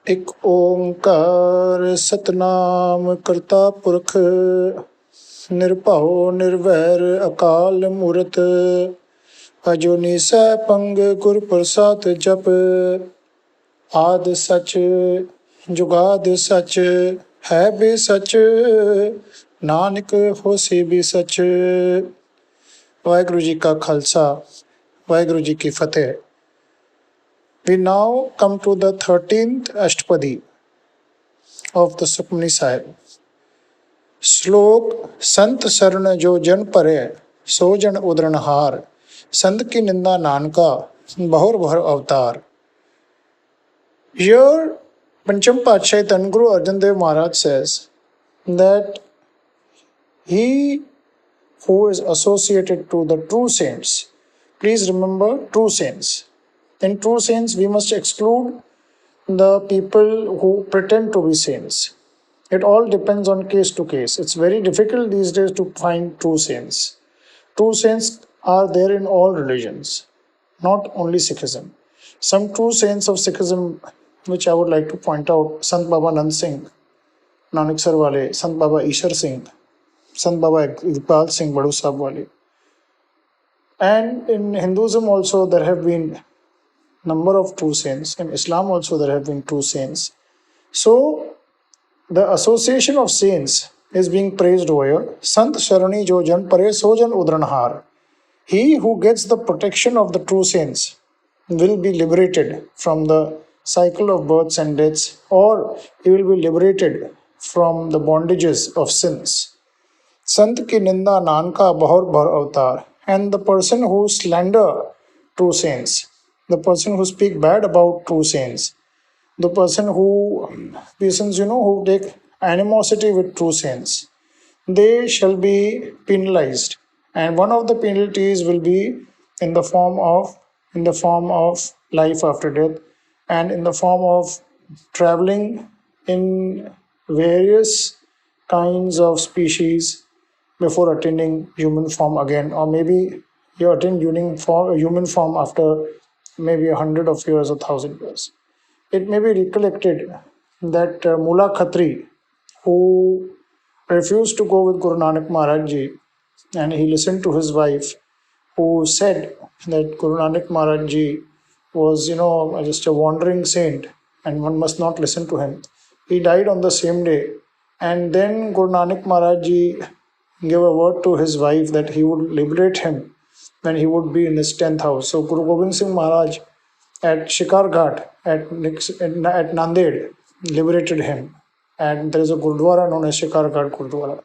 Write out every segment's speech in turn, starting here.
ਇੱਕ ਓੰਕਾਰ ਸਤਨਾਮ ਕਰਤਾ ਪੁਰਖ ਨਿਰਭਉ ਨਿਰਵੈਰ ਅਕਾਲ ਮੂਰਤ ਅਜੂਨੀ ਸੈਭੰ ਗੁਰ ਪ੍ਰਸਾਦ ਜਪ ਆਦਿ ਸਚ ਜੁਗਾਦਿ ਸਚ ਹੈ ਬੇ ਸਚ ਨਾਨਕ ਹੋਸੀ ਵੀ ਸਚ। ਵਾਹਿਗੁਰੂ ਜੀ ਕਾ ਖਾਲਸਾ ਵਾਹਿਗੁਰੂ ਜੀ ਕੀ ਫਤਿਹ। We now come to the 13th Ashtapadi of the Sukhmani Sahib. Slok Sant Saran Jo Jan Pare So Jan Udranhar Sant Ki Ninda Nanka Bahur Bahur Avatar. Here Pancham Patshahi Dharma Guru Arjan Dev Maharaj says that he who is associated to the true saints, please remember true saints. In true saints, we must exclude the people who pretend to be saints. It all depends on case to case. It's very difficult these days to find true saints. True saints are there in all religions, not only Sikhism. Some true saints of Sikhism, which I would like to point out, Sant Baba Nand Singh, Nanak Sar Wale, Sant Baba Ishar Singh, Sant Baba Iqbal Singh Badu Sahib Wale. And in Hinduism also there have been number of true saints. In Islam also there have been true saints. So the association of saints is being praised over here. Sant Sharani Jo Jan Pare So Jan Udranhar. He who gets the protection of the true saints will be liberated from the cycle of births and deaths, or he will be liberated from the bondages of sins. Sant ki ninda nanka bahur bahur avatar. And the person who slander true saints, the person who speak bad about true saints, the person who persons who take animosity with true saints, they shall be penalized, and one of the penalties will be in the form of life after death, and in the form of traveling in various kinds of species before attaining human form again, or maybe you attain human form after maybe 100 of years or 1,000 years. It may be recollected that Mula Khatri, who refused to go with Guru Nanak Maharaj Ji, and he listened to his wife, who said that Guru Nanak Maharaj Ji was just a wandering saint and one must not listen to him. He died on the same day, and then Guru Nanak Maharaj Ji gave a word to his wife that he would liberate him when he would be in his 10th house. So Guru Gobind Singh Maharaj at Shikar Ghat at Nanded liberated him, and there is a Gurdwara known as Shikar Ghat Gurdwara.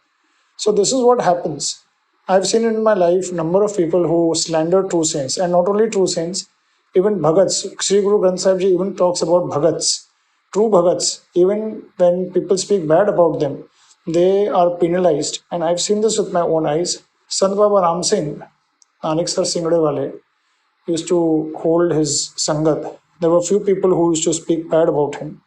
So this is what happens. I've seen in my life number of people who slander true saints, and not only true saints, even Bhagats. Sri Guru Granth Sahib Ji even talks about Bhagats, true Bhagats. Even when people speak bad about them, they are penalized, and I've seen this with my own eyes. Sant Baba Ram Singh, Nanak Sar Singde Wale, used to hold his Sangat. There were few people who used to speak bad about him.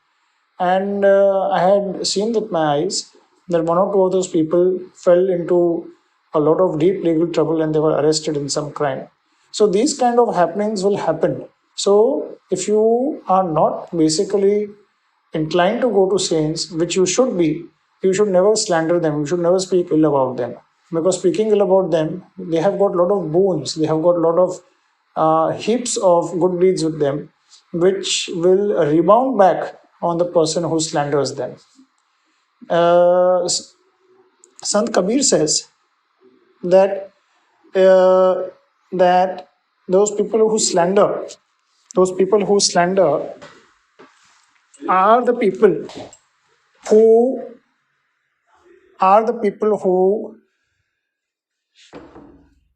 And I had seen with my eyes that one or two of those people fell into a lot of deep legal trouble and they were arrested in some crime. So these kind of happenings will happen. So if you are not basically inclined to go to saints, which you should be, you should never slander them. You should never speak ill about them. Because speaking ill about them, they have got a lot of boons, they have got a lot of heaps of good deeds with them, which will rebound back on the person who slanders them. Sant Kabir says that those people who slander are the people who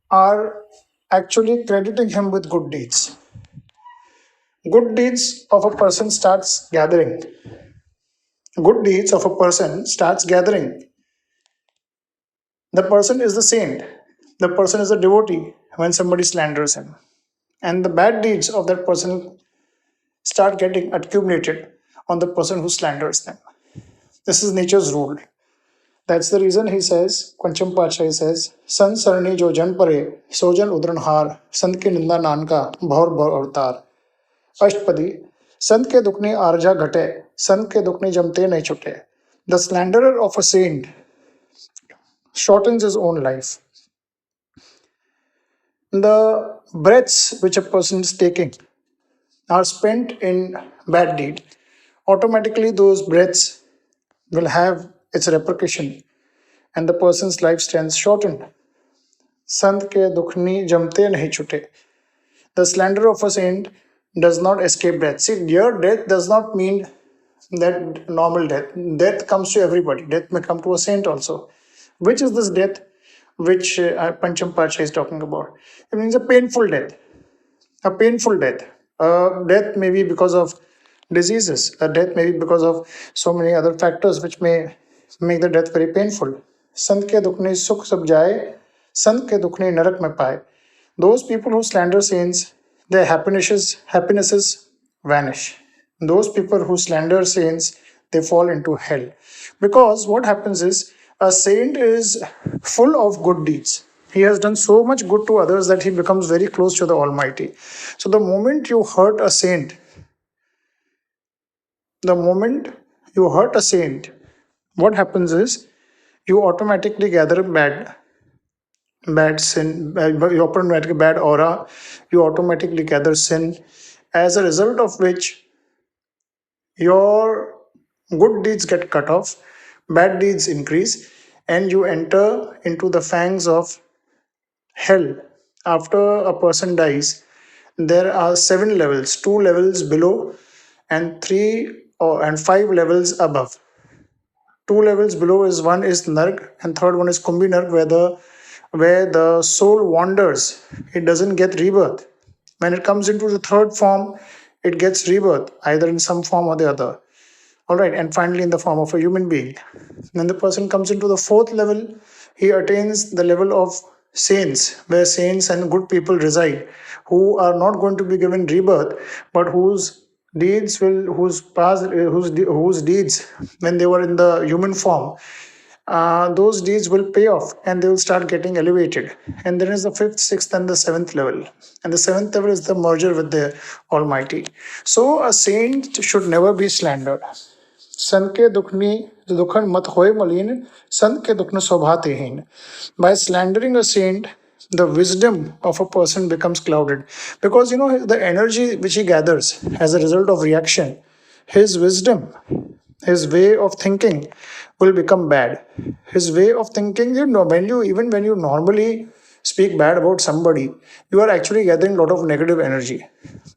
are actually crediting him with good deeds. Good deeds of a person starts gathering. The person is the saint. The person is a devotee when somebody slanders him. And the bad deeds of that person start getting accumulated on the person who slanders them. This is nature's rule. That's the reason he says, Pancham Patshahi says, Sant Sarani Jo Jan Pare, So Jan Udranhar, Sant Ki Ninda Nanka, Bahur Bahur Avatar. Ashtapadi, Sant Ke Dukni Arja Ghate, संत के दुख नहीं जमते नहीं छुटे. The slanderer of a saint shortens his own life. The breaths which a person is taking are spent in bad deed. Automatically, those breaths will have its repercussion and the person's life stands shortened. Sant ke dukhni jamte nahi chute. The slander of a saint does not escape death. See, your death does not mean that normal death. Death comes to everybody. Death may come to a saint also. Which is this death which Pancham Pacha is talking about? It means a painful death. A painful death. A death may be because of diseases. A death may be because of so many other factors which may make the death very painful. Sant ke dukh sukh sab jaye, sant ke dukh narak mein paye. Those people who slander saints, their happinesses vanish. Those people who slander saints, they fall into hell. Because what happens is, a saint is full of good deeds. He has done so much good to others that he becomes very close to the Almighty. So the moment you hurt a saint, what happens is you automatically gather bad sin, you automatically bad aura, you automatically gather sin, as a result of which your good deeds get cut off, bad deeds increase, and you enter into the fangs of hell. After a person dies, there are 7 levels, 2 levels below, and 5 levels above. 2 levels below is one is Narg, and third one is Kumbhi Narg, where the soul wanders. It doesn't get rebirth. When it comes into the third form, it gets rebirth, either in some form or the other. All right, and finally in the form of a human being. When the person comes into the fourth level, he attains the level of saints, where saints and good people reside, who are not going to be given rebirth, but whose deeds whose deeds when they were in the human form, those deeds will pay off and they will start getting elevated. And then is the fifth, sixth, and the seventh level. And the seventh level is the merger with the Almighty. So a saint should never be slandered. संत के दुखन मत होए मलिन, संत के दुखन शोभातेहीन. By slandering a saint, the wisdom of a person becomes clouded, because the energy which he gathers as a result of reaction, his wisdom, his way of thinking will become bad. His way of thinking, when you normally speak bad about somebody, you are actually gathering a lot of negative energy.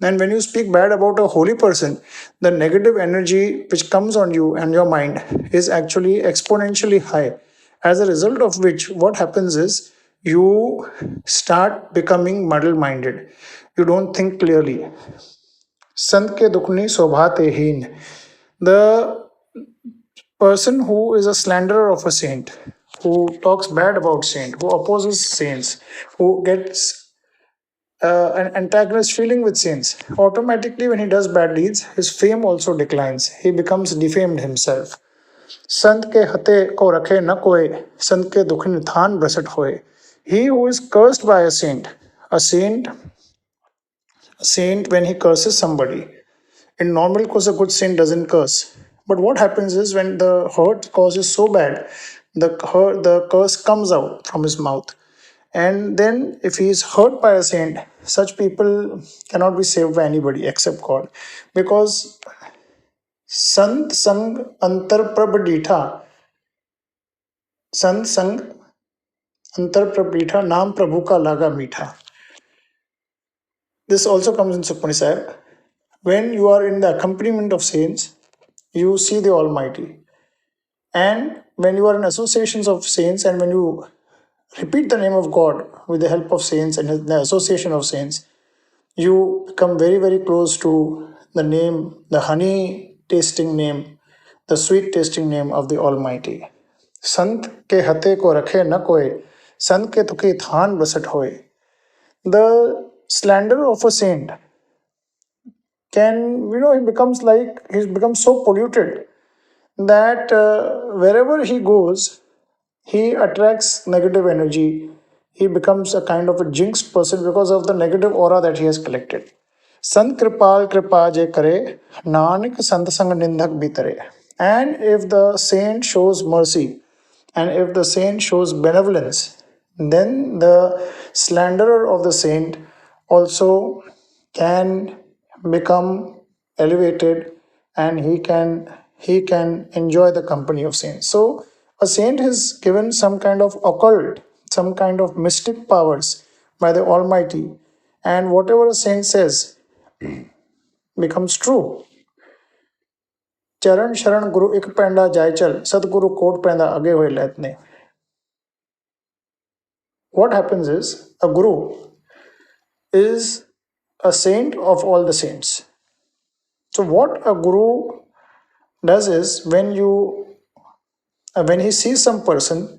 And when you speak bad about a holy person, the negative energy which comes on you and your mind is actually exponentially high. As a result of which, what happens is you start becoming muddle minded. You don't think clearly. Sant ke dukni sobhatehin. The person who is a slanderer of a saint, who talks bad about saint, who opposes saints, who gets an antagonist feeling with saints, automatically when he does bad deeds, his fame also declines. He becomes defamed himself. Sant ke hate ko rakhe na koe, sant ke dukhin than brasat hoye. He who is cursed by a saint when he curses somebody, in normal course, a good saint doesn't curse. But what happens is when the hurt cause is so bad, the curse comes out from his mouth. And then if he is hurt by a saint, such people cannot be saved by anybody except God. Because Sant Sang Antar Prabhaditha, Sant Sang Antar Prabhaditha, Naam Prabhu ka laga meetha. This also comes in Sukhmani Sahib. When you are in the accompaniment of saints, you see the Almighty. And when you are in associations of saints and when you repeat the name of God with the help of saints and the association of saints, you become very, very close to the name, the honey tasting name, the sweet tasting name of the Almighty. Sant ke hate ko rakhe na koe, sant ke tuke than basat hoye. The slander of a saint can, he becomes so polluted that wherever he goes, he attracts negative energy. He becomes a kind of a jinxed person because of the negative aura that he has collected. Sant kripal kripa je kare, nanak sant sang nindhak bhi tare. And if the saint shows mercy, and if the saint shows benevolence, then the slanderer of the saint also can become elevated, and he can enjoy the company of saints. So a saint is given some kind of occult, some kind of mystic powers by the Almighty, and whatever a saint says becomes true. चरण शरण गुरु एक पैंडा जाय चल, सतगुरु coat पैंदा अगे हुए लेतने. What happens is a guru is a saint of all the saints. So what a guru does is when he sees some person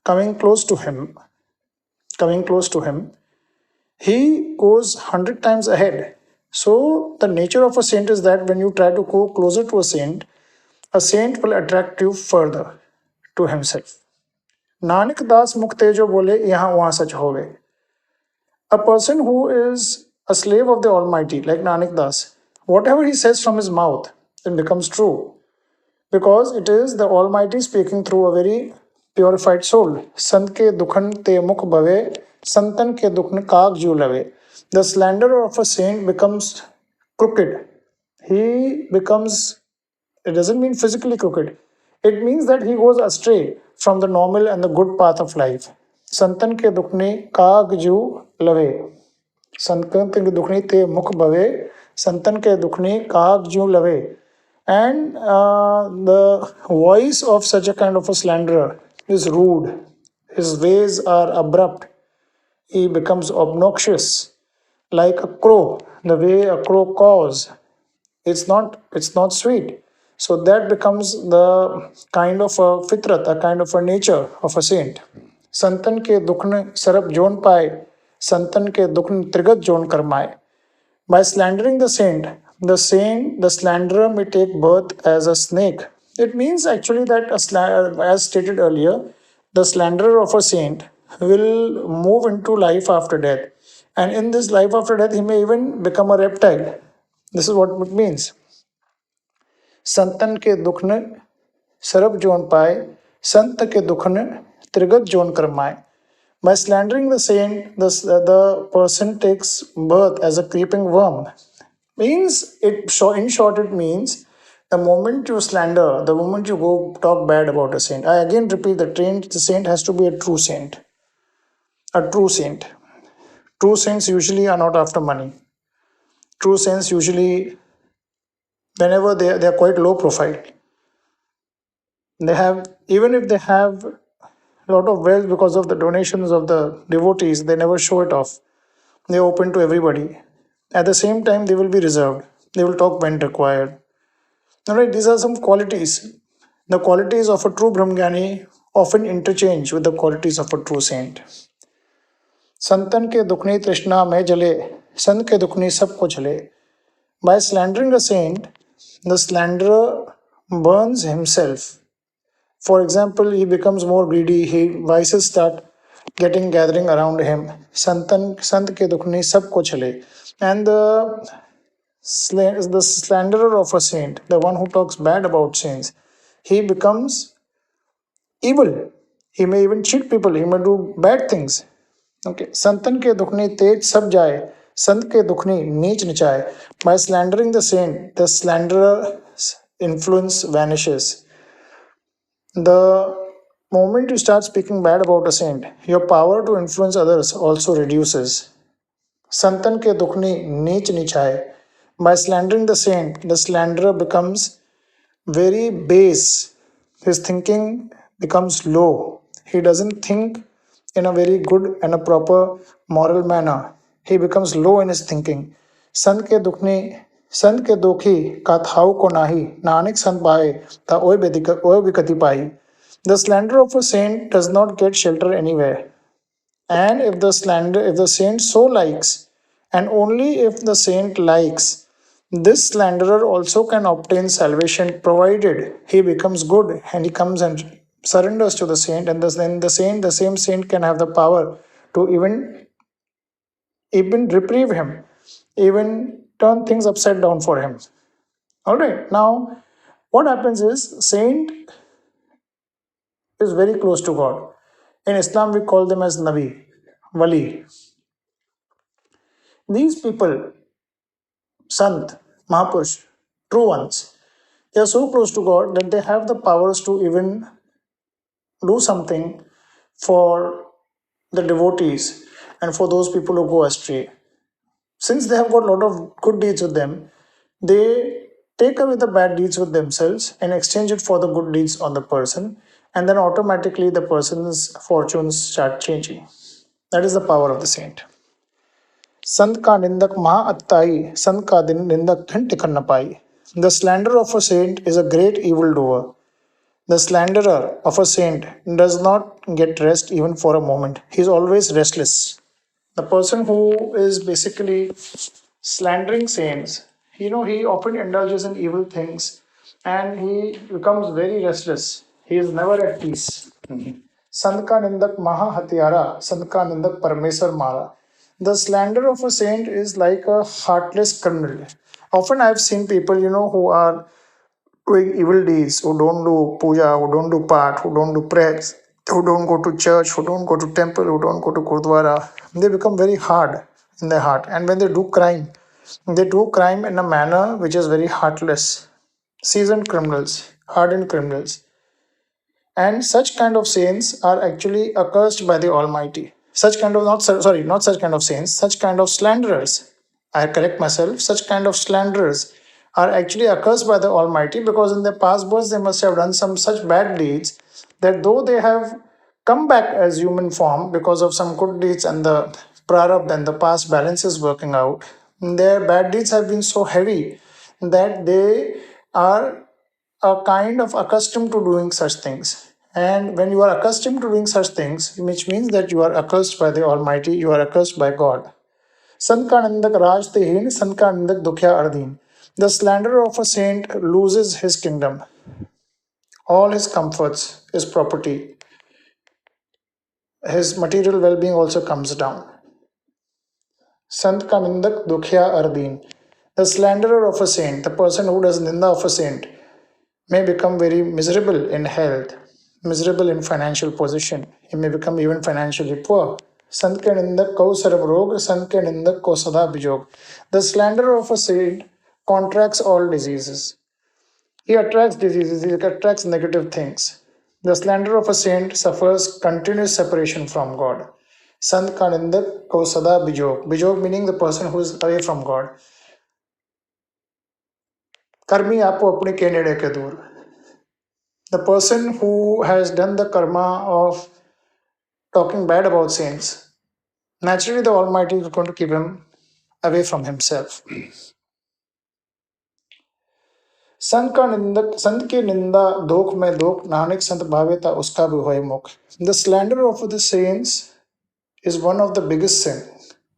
coming close to him, he goes 100 times ahead. So the nature of a saint is that when you try to go closer to a saint will attract you further to himself. Nanak Das Mukte jo bole yahan wahan sach hove. A person who is a slave of the Almighty, like Nanak Das, whatever he says from his mouth, it becomes true. Because it is the Almighty speaking through a very purified soul. Sant ke dukhan te mukh bhave, santan ke dukhan kaag ju lave. The slanderer of a saint becomes crooked. It doesn't mean physically crooked. It means that he goes astray from the normal and the good path of life. Santan ke dukne kaag ju lave. Santan ke dukne te mukh bhave, santan ke dukne kaag ju lave. And the voice of such a kind of a slanderer is rude. His ways are abrupt. He becomes obnoxious, like a crow. The way a crow caws, it's not sweet. So that becomes the kind of a fitrat, a kind of a nature of a saint. Santan ke dukhn sarap jon paye, santan ke dukhn trigat jon karmaye. By slandering the slanderer may take birth as a snake. It means actually that, as stated earlier, the slanderer of a saint will move into life after death. And in this life after death, he may even become a reptile. This is what it means. संतन के दुखन सरब zone पाए, संत के दुखन त्रिगत जोन करमाए. By slandering the saint, the person takes birth as a creeping worm. In short, it means the moment you slander, the moment you go talk bad about a saint. I again repeat, the saint has to be a true saint. A true saint. True saints usually are not after money. True saints usually, whenever they are quite low profile. Even if they have a lot of wealth because of the donations of the devotees, they never show it off. They are open to everybody. At the same time, they will be reserved. They will talk when required. Alright, these are some qualities. The qualities of a true Brahmgyani often interchange with the qualities of a true saint. संतन के दुखनी तृष्णा में जले, संत के दुखनी सबको जले. By slandering a saint, the slanderer burns himself. For example, he becomes more greedy, vices start gathering around him. Sant ke dukhni sabko chale. And the slanderer of a saint, the one who talks bad about saints, he becomes evil. He may even cheat people, he may do bad things. Okay. Santan ke dukhni tej sab jaye, sant ke dukhni neech nichaye. By slandering the saint, the slanderer's influence vanishes. The moment you start speaking bad about a saint, your power to influence others also reduces. Santan ke dukhni neech nichaye. By slandering the saint, the slanderer becomes very base. His thinking becomes low. He doesn't think in a very good and a proper moral manner. He becomes low in his thinking. Sant ke dokhi ka thau ko nahi, nanak sant paye ta oy vikati pai. The slander of a saint does not get shelter anywhere. And if the saint so likes, and only if the saint likes, this slanderer also can obtain salvation, provided he becomes good and he comes and surrenders to the saint, and then the same saint can have the power to even reprieve him, even turn things upside down for him. All right. Now, what happens is saint is very close to God. In Islam, we call them as Nabi, Wali. These people, Sant, Mahapurush, true ones, they are so close to God that they have the powers to even do something for the devotees and for those people who go astray. Since they have got a lot of good deeds with them, they take away the bad deeds with themselves and exchange it for the good deeds on the person, and then automatically the person's fortunes start changing. That is the power of the saint. संत का निंदक महा अत्ताई संत का निंदक घन thicken न पाई. The slander of a saint is a great evildoer. The slanderer of a saint does not get rest even for a moment. He is always restless. The person who is basically slandering saints, he often indulges in evil things and he becomes very restless. He is never at peace. संत का निंदक महा हत्यारा संत का निंदक परमेश्वर मारा. The slander of a saint is like a heartless criminal. Often I've seen people, who are doing evil deeds, who don't do puja, who don't do part, who don't do prayers, who don't go to church, who don't go to temple, who don't go to Gurdwara. They become very hard in their heart. And when they do crime in a manner which is very heartless. Seasoned criminals, hardened criminals. And such kind of saints are actually accursed by the Almighty. Such kind of, not such kind of saints, such kind of slanderers. I correct myself, such kind of slanderers are actually accursed by the Almighty because in their past births they must have done some such bad deeds that though they have come back as human form because of some good deeds and the prarabdha and the past balance is working out, their bad deeds have been so heavy that they are a kind of accustomed to doing such things. And when you are accustomed to doing such things, which means that you are accursed by the Almighty, you are accursed by God. संत का निंदक राज ते हीन संत का निंदक दुखिया अर्धीन. The slanderer of a saint loses his kingdom, all his comforts, his property, his material well-being also comes down. Sant ka nindak dukhya ardeen. The slanderer of a saint, the person who does ninda of a saint, may become very miserable in health, miserable in financial position. He may become even financially poor. Sant ke nindak ko sarab rog, sant ke nindak ko sada bijog. The slanderer of a saint contracts all diseases. He attracts diseases, he attracts negative things. The slanderer of a saint suffers continuous separation from God. Sant ka nindak ko sada bijog. Bijog meaning the person who is away from God. Karmi apo apne ke nede ke dur. The person who has done the karma of talking bad about saints, naturally the Almighty is going to keep him away from himself. संत का निंदक संत की निंदा दोख में दोख नानक संत भावेता उसका भी होए मुख. The slander of the saints is one of the biggest sin.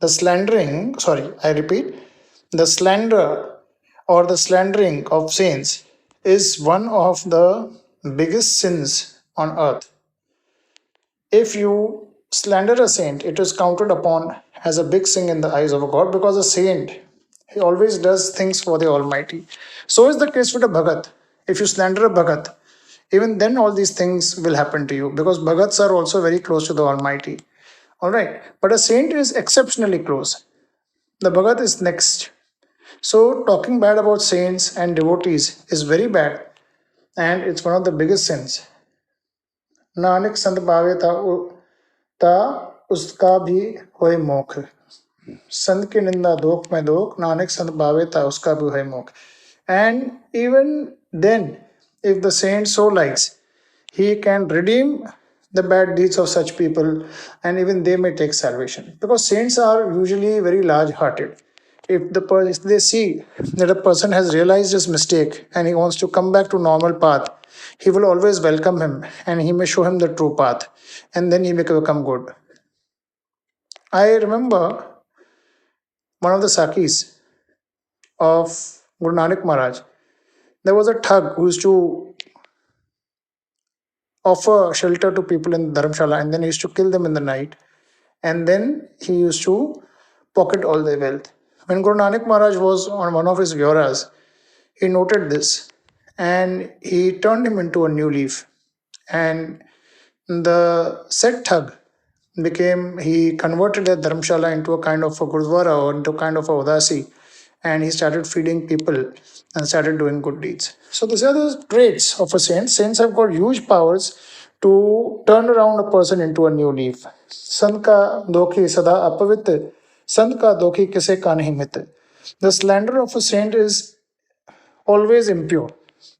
I repeat, the slander or the slandering of saints is one of the biggest sins on earth. If you slander a saint, it is counted upon as a big sin in the eyes of God because a saint, he always does things for the Almighty. So is the case with a Bhagat. If you slander a Bhagat, even then all these things will happen to you because Bhagats are also very close to the Almighty. Alright, but a saint is exceptionally close. The Bhagat is next. So talking bad about saints and devotees is very bad and it's one of the biggest sins. Nanak संत भावे ता उसका भी होए मोख. संत की निंदा दोख में दोख नानक संत भावे ता उसका भी होए मोख. And even then, if the saint so likes, he can redeem the bad deeds of such people and even they may take salvation. Because saints are usually very large hearted. If they see that a person has realized his mistake and he wants to come back to normal path, he will always welcome him and he may show him the true path and then he may become good. I remember one of the Sakis of Guru Nanak Maharaj. There was a thug who used to offer shelter to people in the Dharamshala and then he used to kill them in the night and then he used to pocket all their wealth. When Guru Nanak Maharaj was on one of his vioras, he noted this and he turned him into a new leaf. And the said thug he converted that dharmshala into a kind of a gurdwara or into a kind of a udasi, and he started feeding people and started doing good deeds. So these are the traits of a saint. Saints have got huge powers to turn around a person into a new leaf. Sant ka dokhi sada apavit, sant ka dokhi kise ka nahi mit. The slander of a saint is always impure,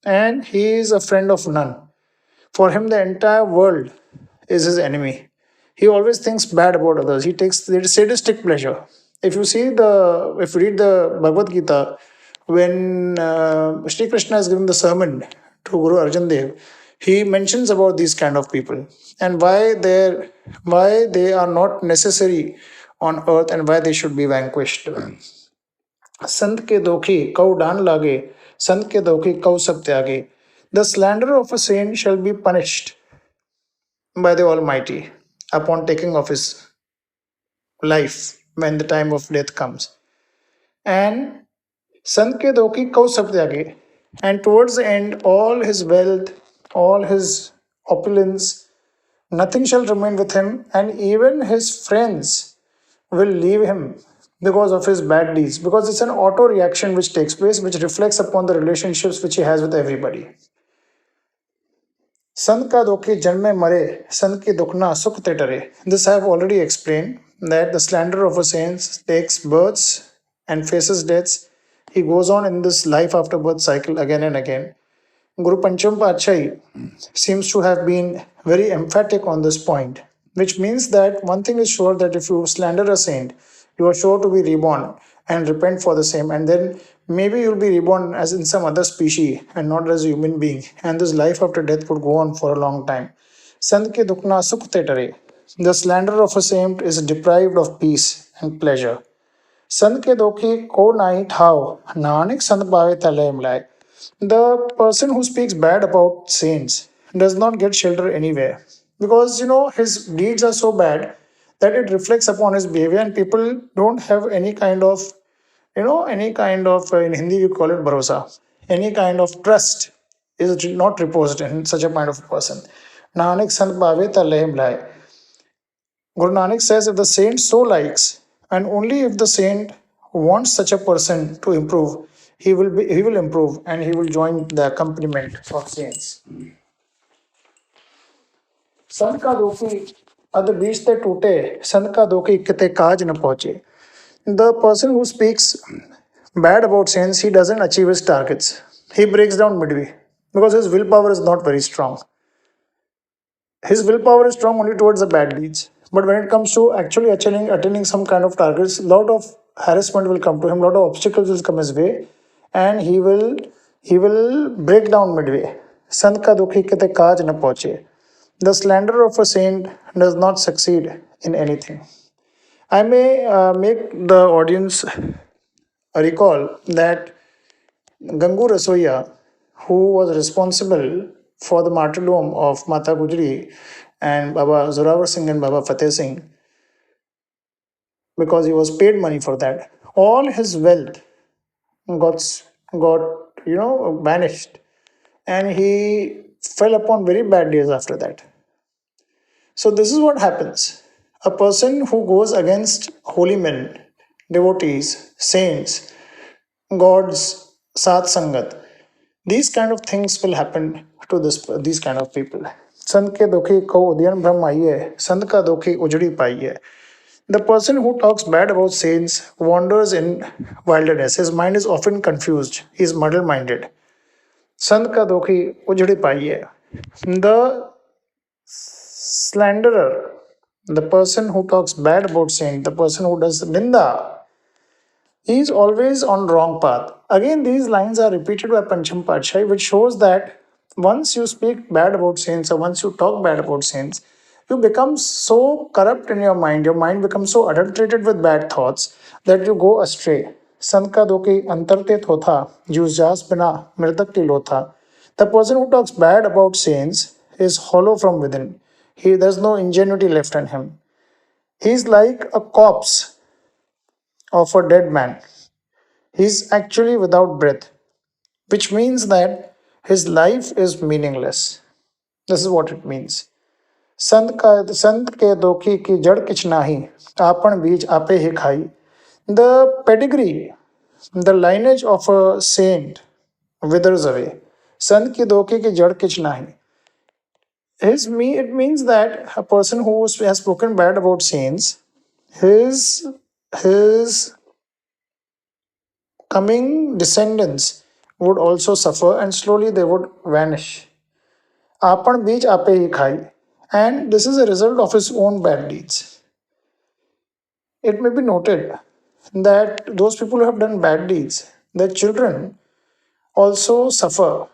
and he is a friend of none. For him, the entire world is his enemy. He always thinks bad about others. He takes the sadistic pleasure. If you read the Bhagavad Gita, when Sri Krishna is giving the sermon to Guru Arjan Dev, he mentions about these kind of people and why they are not necessary on earth and why they should be vanquished. संत के दोखी कौ डान लागे संत के दोखी कौ सब त्यागे The slander of a saint shall be punished by the Almighty upon taking of his life when the time of death comes. And Sant ke doki kau sab tyage. And towards the end, all his wealth, all his opulence, nothing shall remain with him, and even his friends will leave him because of his bad deeds. Because it's an auto reaction which takes place, which reflects upon the relationships which he has with everybody. Sant ka dokhi janme mare, sant ki dukna sukh te tare. This I have already explained that the slander of a saint takes births and faces deaths. He goes on in this life after birth cycle again and again. Guru Pancham Pachai seems to have been very emphatic on this point, which means that one thing is sure that if you slander a saint, you are sure to be reborn and repent for the same, and then maybe you'll be reborn as in some other species and not as a human being, and this life after death would go on for a long time. Sant ke dukna sukh te tare. The slander of a saint is deprived of peace and pleasure. Sant ke dokhi ko nahi thao, nanak sant bhave tale mlai. The person who speaks bad about saints does not get shelter anywhere because his deeds are so bad that it reflects upon his behavior, and people don't have any kind of in Hindi we call it bharosa, any kind of trust is not reposed in such a kind of a person. Nanak Sant Bhave Ta Leh Mlai. Guru Nanak says if the saint so likes, and only if the saint wants such a person to improve, he will improve and he will join the accompaniment of saints. संत का दोखी अद बीच ते टूटे संत का दोखी किते काज न पहुंचे. The person who speaks bad about saints, he doesn't achieve his targets. He breaks down midway because his willpower is not very strong. His willpower is strong only towards the bad deeds. But when it comes to actually attaining some kind of targets, a lot of harassment will come to him, a lot of obstacles will come his way, and he will break down midway. Sant ka dukhi kite kaaj na pahunche. The slander of a saint does not succeed in anything. I may make the audience recall that Gangu Rasoiya, who was responsible for the martyrdom of Mata Gujri and Baba Zorawar Singh and Baba Fateh Singh, because he was paid money for that, all his wealth got vanished, and he fell upon very bad days after that. So this is what happens. A person who goes against holy men, devotees, saints, gods, Sat Sangat, these kind of things will happen to these kind of people. Sant ke dokhi ko udyan brahm aiye, sant ka dokhi ujdi paiye. The person who talks bad about saints wanders in wilderness. His mind is often confused. He is muddle-minded. Sant ka dokhi ujdi paiye. The slanderer, the person who talks bad about saint, the person who does ninda, he is always on wrong path. Again, these lines are repeated by Pancham Patshahi, which shows that once you speak bad about saints or once you talk bad about saints, you become so corrupt in your mind becomes so adulterated with bad thoughts that you go astray. Sant ka doki antarte thotha, jus jas bina mritak ki lotha. The person who talks bad about saints is hollow from within. There's no ingenuity left in him. He's like a corpse of a dead man. He's actually without breath, which means that his life is meaningless. This is what it means. संत के दोखी की जड़ किछ नाही आपन बीज आपे ही खाई. The pedigree, the lineage of a saint withers away. Sant ki doke ki jad kich nahi. It means that a person who has spoken bad about saints, his his coming descendants would also suffer and slowly they would vanish. Apan beech ape hi khai. And this is a result of his own bad deeds. It may be noted that those people who have done bad deeds, their children also suffer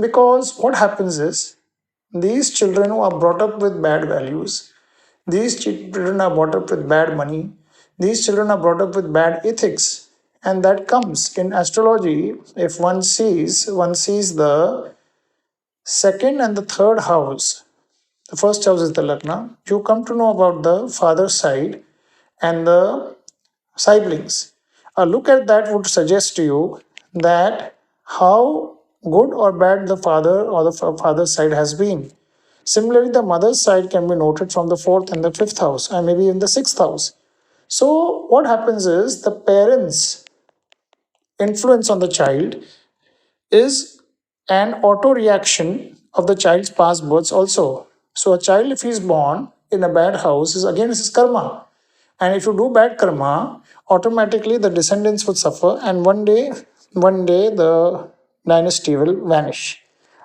because what happens is these children who are brought up with bad values, these children are brought up with bad money, these children are brought up with bad ethics, and that comes in astrology. If one sees the second and the third house. The first house is the Lagna. You come to know about the father's side and the siblings. A look at that would suggest to you that how good or bad the father or the father's side has been. Similarly, the mother's side can be noted from the fourth and the fifth house, and maybe in the sixth house. So, what happens is the parents' influence on the child is an auto reaction of the child's past births also. So, a child, if he is born in a bad house, is again his karma. And if you do bad karma, automatically the descendants would suffer, and one day the dynasty will vanish.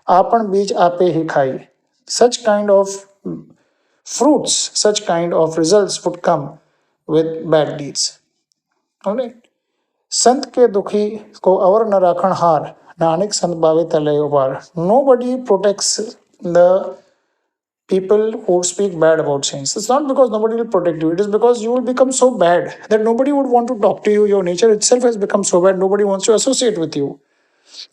Apan beej ape hi khai. Such kind of fruits, such kind of results would come with bad deeds. Alright. संत के दुखी को अवर न राखण हार नानक संत बावे तले उबार. Nobody protects the people who speak bad about saints. It's not because nobody will protect you. It is because you will become so bad that nobody would want to talk to you. Your nature itself has become so bad, nobody wants to associate with you.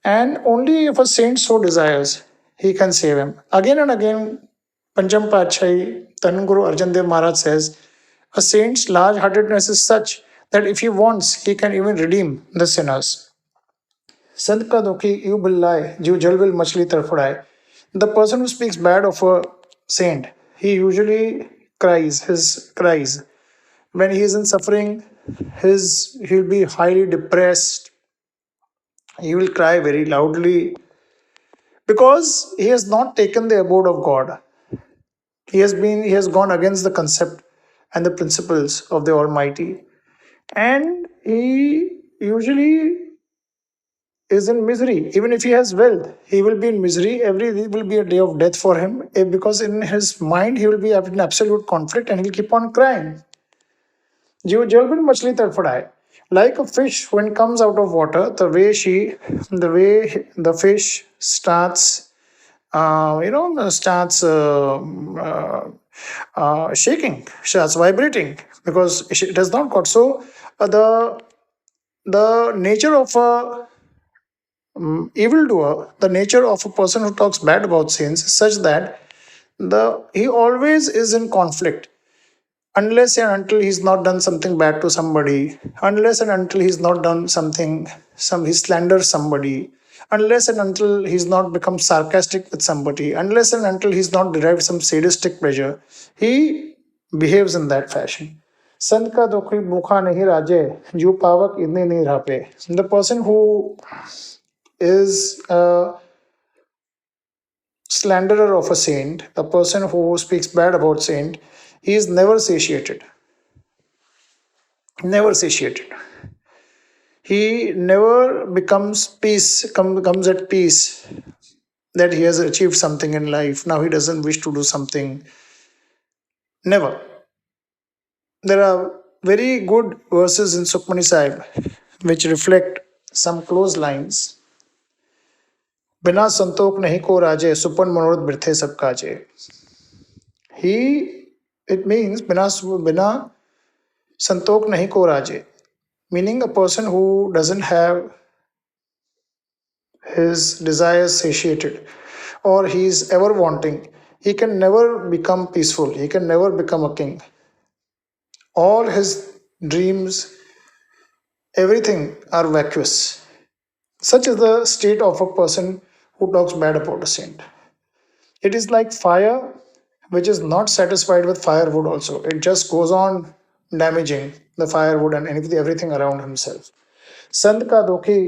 And only if a saint so desires, he can save him. Again and again, Pancham Pachahi, Guru Arjan Dev Maharaj says, a saint's large-heartedness is such that if he wants, he can even redeem the sinners. Sant ka dukhi yu billaye, jiv jalvil machli tarfadaye. The person who speaks bad of a saint, he usually cries. When he is in suffering, he'll be highly depressed. He will cry very loudly because he has not taken the abode of God. He has gone against the concept and the principles of the Almighty. And he usually is in misery. Even if he has wealth, he will be in misery. Every day will be a day of death for him because in his mind he will be in absolute conflict and he'll keep on crying. जीव जल बिन मछली तड़फड़ाए. Like a fish when it comes out of water, the way the fish starts, shaking, starts vibrating because it has not got. So the nature of a evildoer, the nature of a person who talks bad about saints is such that he always is in conflict unless and until he's not done something bad to somebody, unless and until he's not done he slanders somebody, unless and until he's not become sarcastic with somebody, unless and until he's not derived some sadistic pleasure, he behaves in that fashion. संत का दुखी भूखा नहीं राजे जो पावक इतने नहीं रापे. The person who is a slanderer of a saint, the person who speaks bad about saint, he is never satiated. Never satiated. He never becomes at peace that he has achieved something in life. Now he doesn't wish to do something. Never. There are very good verses in Sukhmani Sahib which reflect some close lines. बिना संतोख नहीं को राजे सुपन मनोरथ बिरथे सब काजे. It means बिना संतोख नहीं को राजे, meaning a person who doesn't have his desires satiated or he is ever wanting, he can never become peaceful, he can never become a king. All his dreams everything are vacuous. Such is the state of a person who talks bad about a saint. It is like fire which is not satisfied with firewood also. It just goes on damaging the firewood and everything around himself. संत का दोखी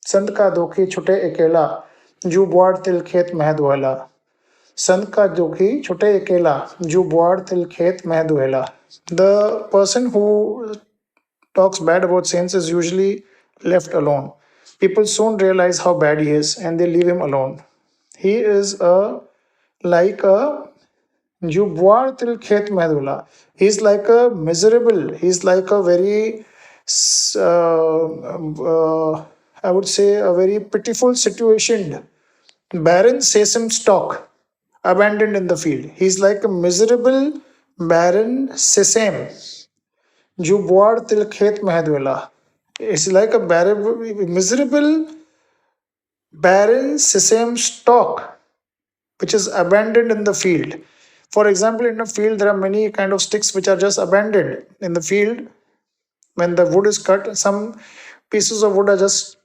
संत का दोखी छुटे अकेला जू बुआड़ तिल खेत मह दुहला संत का दोखी छुटे अकेला जू बुआड़ तिल खेत मह दुहला. The person who talks bad about saints is usually left alone. People soon realize how bad he is and they leave him alone. He is a like a Jubwar til khet mehdula. He's like a miserable. He's like a very, I would say, a very pitiful situation. Barren sesame stalk, abandoned in the field. He's like a miserable, barren sesame. Jubwar til khet mehdula. It's like a miserable, barren sesame stalk which is abandoned in the field. For example, in a field, there are many kind of sticks which are just abandoned in the field. When the wood is cut, some pieces of wood are just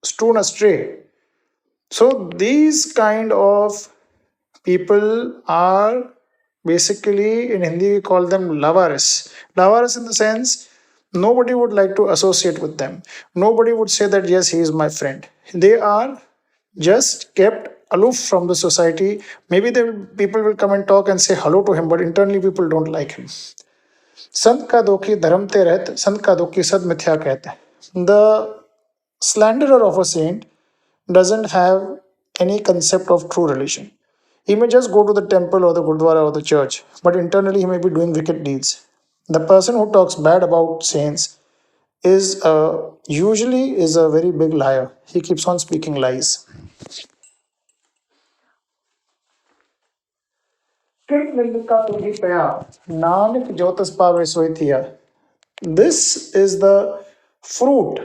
strewn astray. So these kind of people are basically, in Hindi we call them lavaris. Lavaris in the sense, nobody would like to associate with them. Nobody would say that yes, he is my friend. They are just kept aloof from the society. Maybe people will come and talk and say hello to him, but internally people don't like him. संत का दोखी धर्म ते रहत संत का दोखी सद मिथ्या कहते. The slanderer of a saint doesn't have any concept of true religion. He may just go to the temple or the gurdwara or the church, but internally he may be doing wicked deeds. The person who talks bad about saints is usually is a very big liar. He keeps on speaking lies. This is the fruit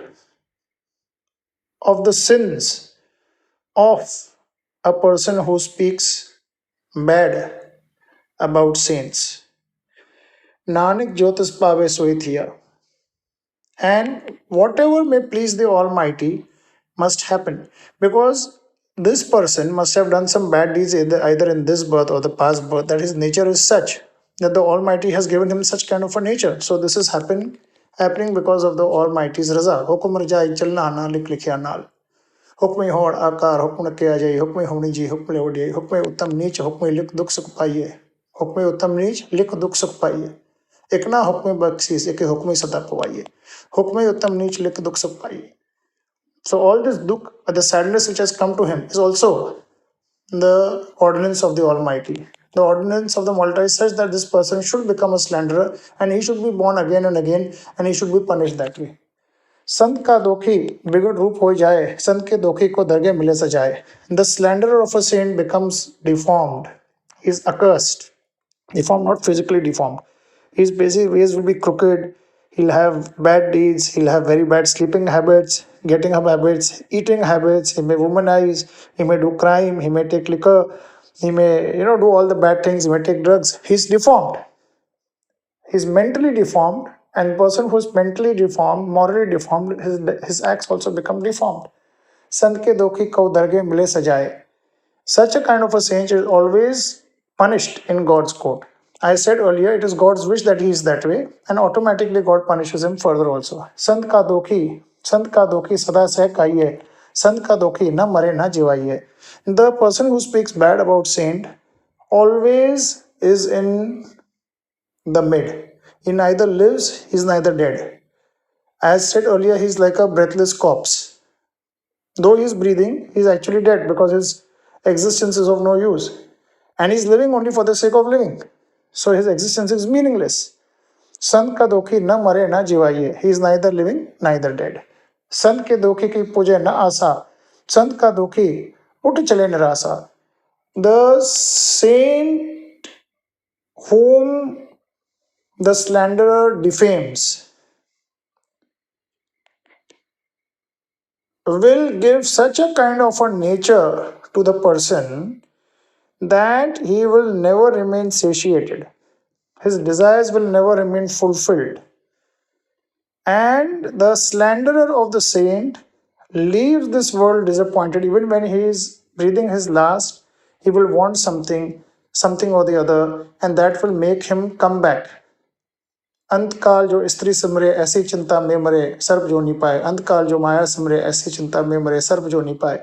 of the sins of a person who speaks bad about saints. Nanak Jyotis Pave Soithiya. And whatever may please the Almighty must happen, because this person must have done some bad deeds either in this birth or the past birth, that his nature is such that the Almighty has given him such kind of a nature. So this is happening because of the Almighty's raza. Hukum rajai chalna na lik likhya naal. Hukme hod akar hukm ke a jai hukme honi ji hukme odie hukme uttam neech hukme lik dukh sukh paiye hukme uttam neech lik dukh sukh paiye एकना हुक्म बख्शीस एक हुक्म सदा पवाइए हुक्म उत्तम नीच लिख दुख सुख पाइए. So all this dukh, the sadness which has come to him is also the ordinance of the Almighty. The ordinance of the Almighty is such that this person should become a slanderer and he should be born again and again and he should be punished that way. संत का दोखी बिगड़ रूप हो जाए संत के दोखी को दरगे मिले सजाए. The slanderer of a saint becomes deformed. He is accursed. Deformed, not physically deformed. His basic ways will be crooked. He'll have bad deeds. He'll have very bad sleeping habits, getting up habits, eating habits. He may womanize. He may do crime. He may take liquor. He may, do all the bad things. He may take drugs. He's deformed. He's mentally deformed. And person who's mentally deformed, morally deformed, his acts also become deformed. Sant ke dokhi kau darge mile sajaye. Such a kind of a saint is always punished in God's court. I said earlier, it is God's wish that he is that way, and automatically God punishes him further also. Sant ka dokhi sada seh kaiye, sant ka dokhi na mare na jivaiye. The person who speaks bad about saint always is in the mid. He neither lives, he is neither dead. As said earlier, he is like a breathless corpse. Though he is breathing, he is actually dead because his existence is of no use. And he is living only for the sake of living. So his existence is meaningless. Sant ka dokhi na mare na jivaiye. He is neither living, neither dead. Sant ke dokhi ki puje na asa. Sant ka dokhi ut chale nirasa. The saint whom the slanderer defames will give such a kind of a nature to the person that he will never remain satiated. His desires will never remain fulfilled. And the slanderer of the saint leaves this world disappointed. Even when he is breathing his last, he will want something or the other, and that will make him come back. अंतकाल जो स्त्री सिमरे ऐसी चिंता में मरे सर्प जो नहीं पाए, अंतकाल जो माया सिमरे ऐसी चिंता में मरे सर्प जो नहीं पाए,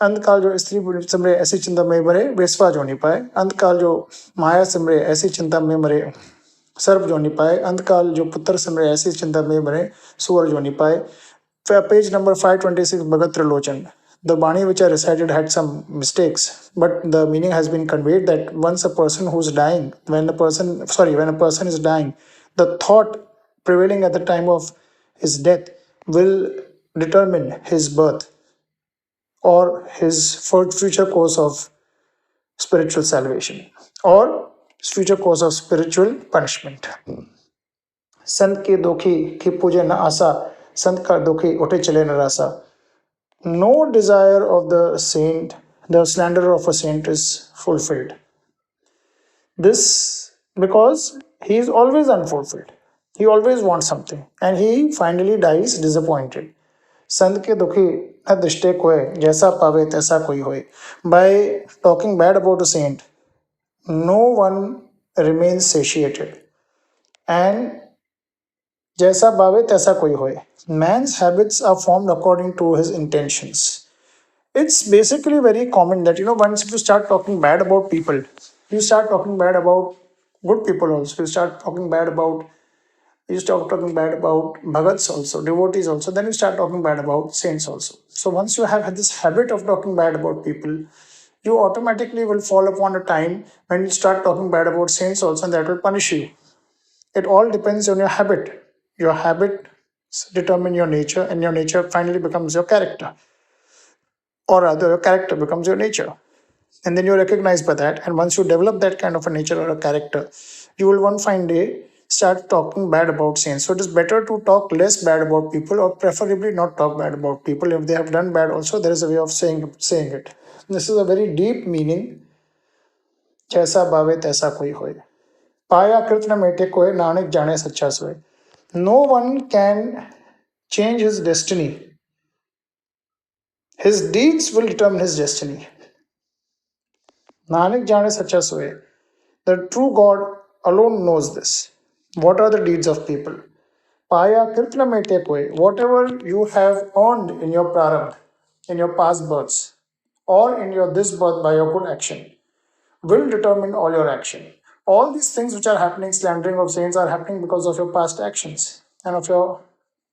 अंतकाल जो स्त्री सिमरे ऐसी चिंता में मरे वेश्वा जो नहीं पाए, अंतकाल जो माया सिमरे ऐसी चिंता में मरे सर्प जो नहीं पाए, अंतकाल जो पुत्र सिमरे ऐसी चिंता में मरे सुअर जो नहीं पाए. Page number 526, Bhagat Trilochen. The Bani which I recited had some mistakes, but the meaning has been conveyed that once a person who's dying, when a person is dying, the thought prevailing at the time of his death will determine his birth or his future course of spiritual salvation or future course of spiritual punishment. संत के दोखी की पूजे न आशा, संत का दोखी उठे चले न रासा. No desire of the saint, the slanderer of a saint, is fulfilled. This because he is always unfulfilled. He always wants something, and he finally dies disappointed. संत के दुखी न दृष्टे कोय, जैसा पावे तैसा कोई होए. By talking bad about a saint, no one remains satiated, and जैसा पावे तैसा कोई होए. Man's habits are formed according to his intentions. It's basically very common that, once you start talking bad about people, you start talking bad about good people also. You start talking bad about bhagats also, devotees also. Then you start talking bad about saints also. So once you have this habit of talking bad about people, you automatically will fall upon a time when you start talking bad about saints also, and that will punish you. It all depends on your habit. Your habits determine your nature, and your nature finally becomes your character. Or rather, your character becomes your nature. And then you're recognized by that. And once you develop that kind of a nature or a character, you will one fine day start talking bad about saints. So it is better to talk less bad about people, or preferably not talk bad about people. If they have done bad also, there is a way of saying it. This is a very deep meaning. जैसा भावे तैसा कोई होए, पाया कृत न मेटे कोय, नानक जाने सच्चा सोय. No one can change his destiny. His deeds will determine his destiny. Nanak jane sacha soye. The true God alone knows this. What are the deeds of people? Paya kirtna mete koi. Whatever you have earned in your prarabdha, in your past births, or in your this birth by your good action, will determine all your action. All these things which are happening, slandering of saints, are happening because of your past actions and of your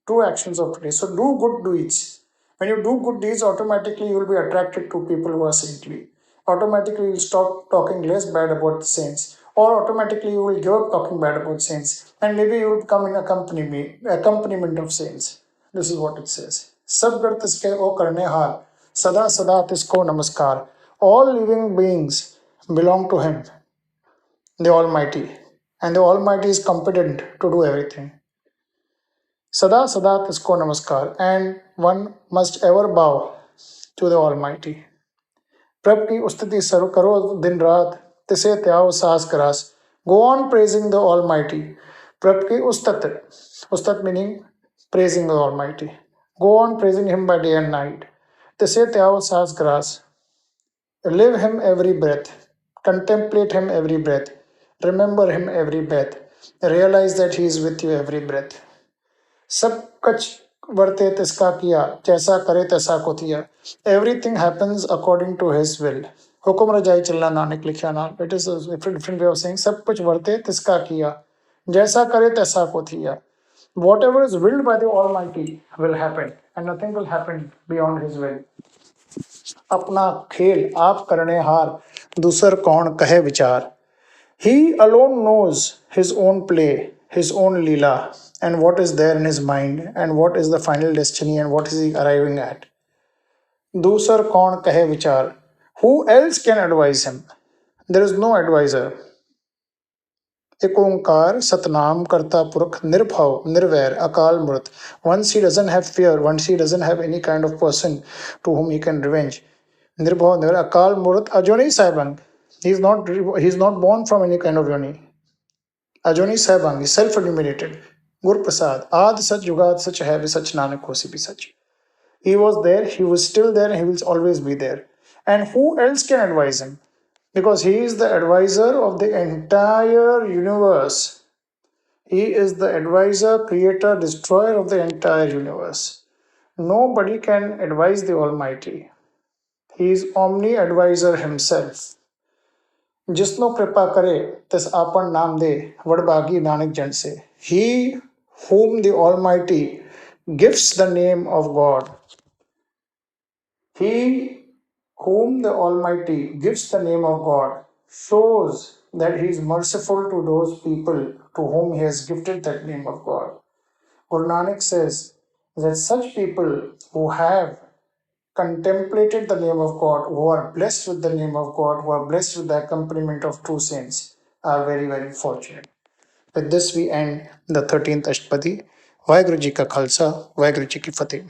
true actions of today. So do good deeds. When you do good deeds, automatically you will be attracted to people who are saintly. Automatically you will stop talking less bad about the saints, or automatically you will give up talking bad about saints, and maybe you will become in accompaniment of saints. This is what it says. Sab gar tiske o karne har, sada sada tisko namaskar. All living beings belong to him, the Almighty, and the Almighty is competent to do everything. Sada sada tisko namaskar, and one must ever bow to the Almighty. Prab ki ustati saru karo din raat, tise tyao saas karas. Go on praising the Almighty. Prab ki ustat meaning praising the Almighty. Go on praising Him by day and night. Tise tyao saas karas. Live Him every breath. Contemplate Him every breath. Remember Him every breath. Realize that He is with you every breath. सब कुछ वर्ते तिसका किया, जैसा करे तैसा को थिया. Everything happens according to his will. हुक्म रजाई चलना नानक लिखा नाम. It is a different way of saying सब कुछ वर्ते तिसका किया, जैसा करे तैसा को थिया. Whatever is willed by the Almighty will happen, and nothing will happen beyond His will. अपना खेल आप करने हार, दूसर कौन कहे विचार. He alone knows his own play, his own leela, and what is there in his mind, and what is the final destiny, and what is he arriving at. Dusar kaun kahe vichar. Who else can advise him? There is no advisor. एक ओंकार सतनाम करता पुरख nirbhav nirvair akal murt. Once he doesn't have fear, once he doesn't have any kind of person to whom he can revenge. Nirbhav nirvair akal murt ajoni saibang. He's not born from any kind of yoni. Ajoni saibang is self-illuminated. Gur Prasad, Ad Sach Jugad Sach Hai Sach Nanak Hosi Bhi Sach. He was there, he was still there, and he will always be there. And who else can advise him? Because he is the advisor of the entire universe. He is the advisor, creator, destroyer of the entire universe. Nobody can advise the Almighty. He is omni advisor himself. जिसनो कृपा करे तिस आपन नाम दे वडभागी नानक जन से. He whom the Almighty gives the name of God. He whom the Almighty gives the name of God shows that He is merciful to those people to whom He has gifted that name of God. Guru Nanak says that such people who have contemplated the name of God, who are blessed with the name of God, who are blessed with the accompaniment of true saints, are very, very fortunate. With this, we end the 13th Ashtapadi. Vaheguru Ji ka Khalsa, Vaheguru Ji ki Fateh.